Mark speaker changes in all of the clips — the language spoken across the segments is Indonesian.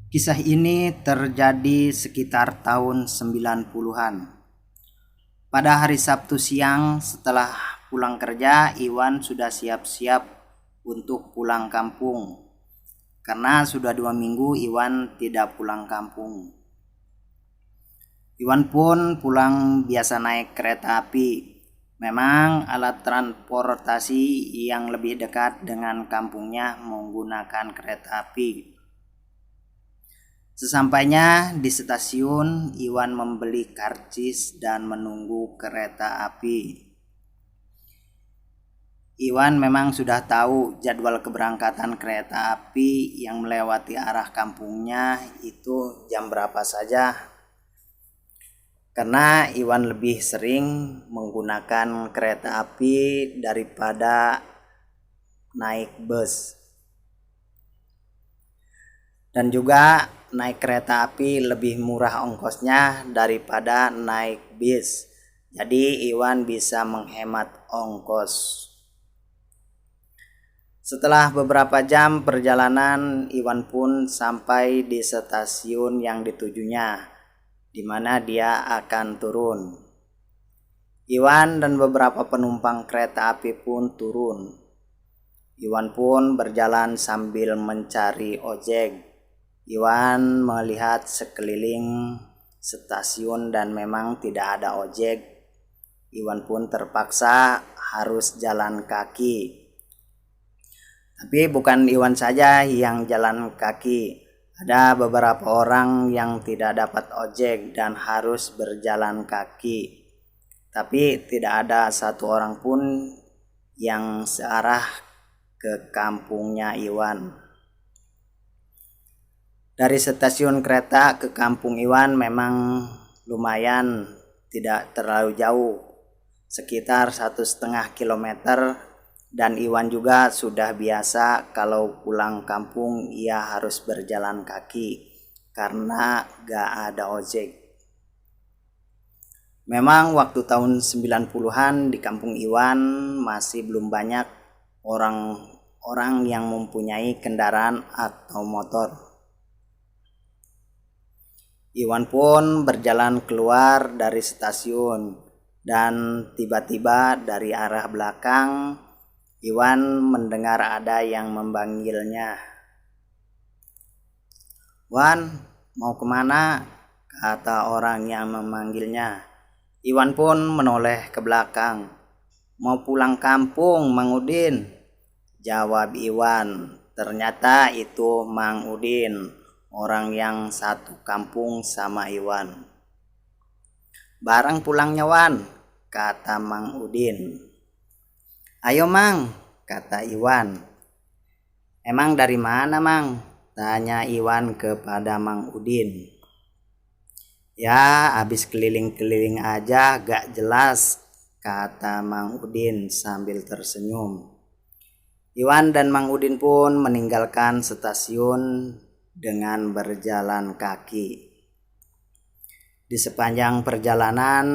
Speaker 1: Kisah ini terjadi sekitar tahun 90-an. Pada hari Sabtu siang setelah pulang kerja, Iwan sudah siap-siap untuk pulang kampung. Karena sudah 2 minggu Iwan tidak pulang kampung. Iwan pun pulang biasa naik kereta api. Memang alat transportasi yang lebih dekat dengan kampungnya menggunakan kereta api. Sesampainya di stasiun, Iwan membeli karcis dan menunggu kereta api. Iwan memang sudah tahu jadwal keberangkatan kereta api yang melewati arah kampungnya itu jam berapa saja. Karena Iwan lebih sering menggunakan kereta api daripada naik bus. Dan juga naik kereta api lebih murah ongkosnya daripada naik bis. Jadi Iwan bisa menghemat ongkos. Setelah beberapa jam perjalanan, Iwan pun sampai di stasiun yang ditujunya, di mana dia akan turun. Iwan dan beberapa penumpang kereta api pun turun. Iwan pun berjalan sambil mencari ojek. Iwan melihat sekeliling stasiun dan memang tidak ada ojek. Iwan pun terpaksa harus jalan kaki. Tapi bukan Iwan saja yang jalan kaki. Ada beberapa orang yang tidak dapat ojek dan harus berjalan kaki. Tapi tidak ada satu orang pun yang searah ke kampungnya Iwan. Dari stasiun kereta ke kampung Iwan memang lumayan, tidak terlalu jauh, sekitar 1,5 kilometer, dan Iwan juga sudah biasa kalau pulang kampung ia harus berjalan kaki karena gak ada ojek. Memang waktu tahun 90-an di kampung Iwan masih belum banyak orang-orang yang mempunyai kendaraan atau motor. Iwan pun berjalan keluar dari stasiun dan tiba-tiba dari arah belakang Iwan mendengar ada yang memanggilnya. "Wan, mau kemana?" kata orang yang memanggilnya. Iwan pun menoleh ke belakang. "Mau pulang kampung, Mang Udin," jawab Iwan. Ternyata itu Mang Udin, orang yang satu kampung sama Iwan. "Bareng pulangnya, Wan," kata Mang Udin. "Ayo Mang," kata Iwan. "Emang dari mana, Mang?" tanya Iwan kepada Mang Udin. "Ya, habis keliling-keliling aja gak jelas," kata Mang Udin sambil tersenyum. Iwan dan Mang Udin pun meninggalkan stasiun dengan berjalan kaki. Di sepanjang perjalanan,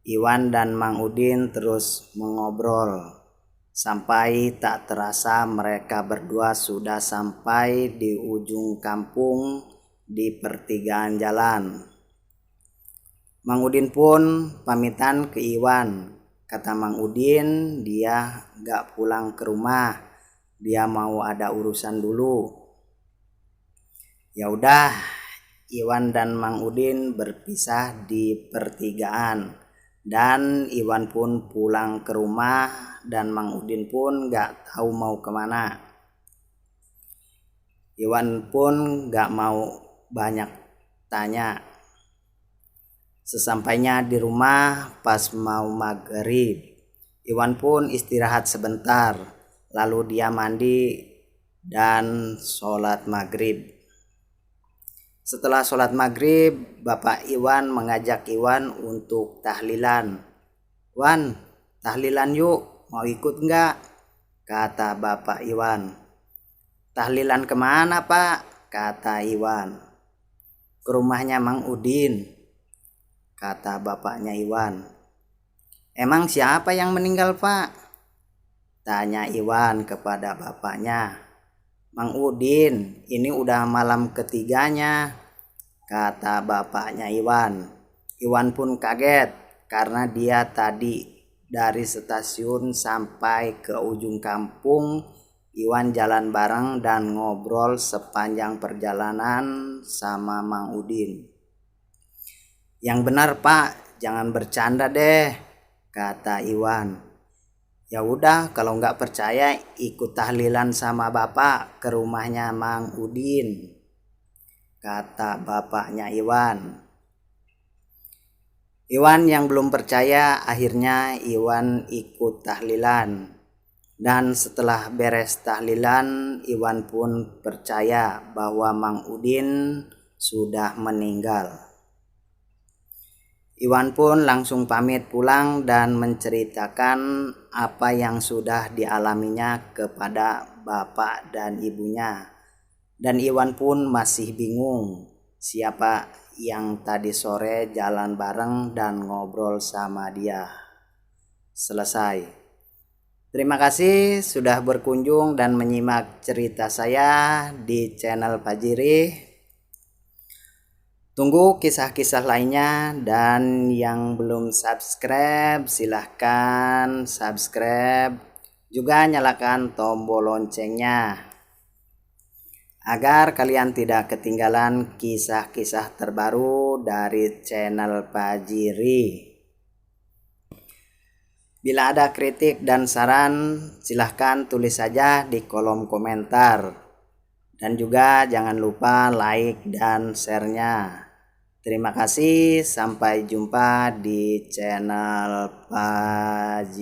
Speaker 1: Iwan dan Mang Udin terus mengobrol. Sampai tak terasa mereka berdua sudah sampai di ujung kampung di pertigaan jalan. Mang Udin pun pamitan ke Iwan. Kata Mang Udin dia gak pulang ke rumah. Dia mau ada urusan dulu. Ya udah, Iwan dan Mang Udin berpisah di pertigaan dan Iwan pun pulang ke rumah dan Mang Udin pun gak tahu mau kemana. Iwan pun gak mau banyak tanya. Sesampainya di rumah pas mau maghrib, Iwan pun istirahat sebentar, lalu dia mandi dan sholat maghrib. Setelah sholat maghrib, Bapak Iwan mengajak Iwan untuk tahlilan. "Wan, tahlilan yuk, mau ikut enggak?" kata Bapak Iwan. "Tahlilan kemana, Pak?" kata Iwan. "Ke rumahnya Mang Udin," kata bapaknya Iwan. "Emang siapa yang meninggal, Pak?" tanya Iwan kepada bapaknya. Mang Udin, ini udah malam ketiganya, kata bapaknya Iwan. Iwan pun kaget karena dia tadi dari stasiun sampai ke ujung kampung. Iwan jalan bareng dan ngobrol sepanjang perjalanan sama Mang Udin. Yang benar Pak, jangan bercanda deh, kata Iwan. Ya udah, kalau nggak percaya ikut tahlilan sama bapak ke rumahnya Mang Udin, kata bapaknya Iwan. Iwan yang belum percaya, akhirnya Iwan ikut tahlilan. Dan setelah beres tahlilan, Iwan pun percaya bahwa Mang Udin sudah meninggal. Iwan pun langsung pamit pulang dan menceritakan apa yang sudah dialaminya kepada bapak dan ibunya. Dan Iwan pun masih bingung siapa yang tadi sore jalan bareng dan ngobrol sama dia. Selesai. Terima kasih sudah berkunjung dan menyimak cerita saya di channel Pajiri. Tunggu kisah-kisah lainnya, dan yang belum subscribe silahkan subscribe. Juga nyalakan tombol loncengnya agar kalian tidak ketinggalan kisah-kisah terbaru dari channel Pajiri. Bila ada kritik dan saran, silahkan tulis saja di kolom komentar. Dan juga jangan lupa like dan share-nya. Terima kasih, sampai jumpa di channel Pajiri.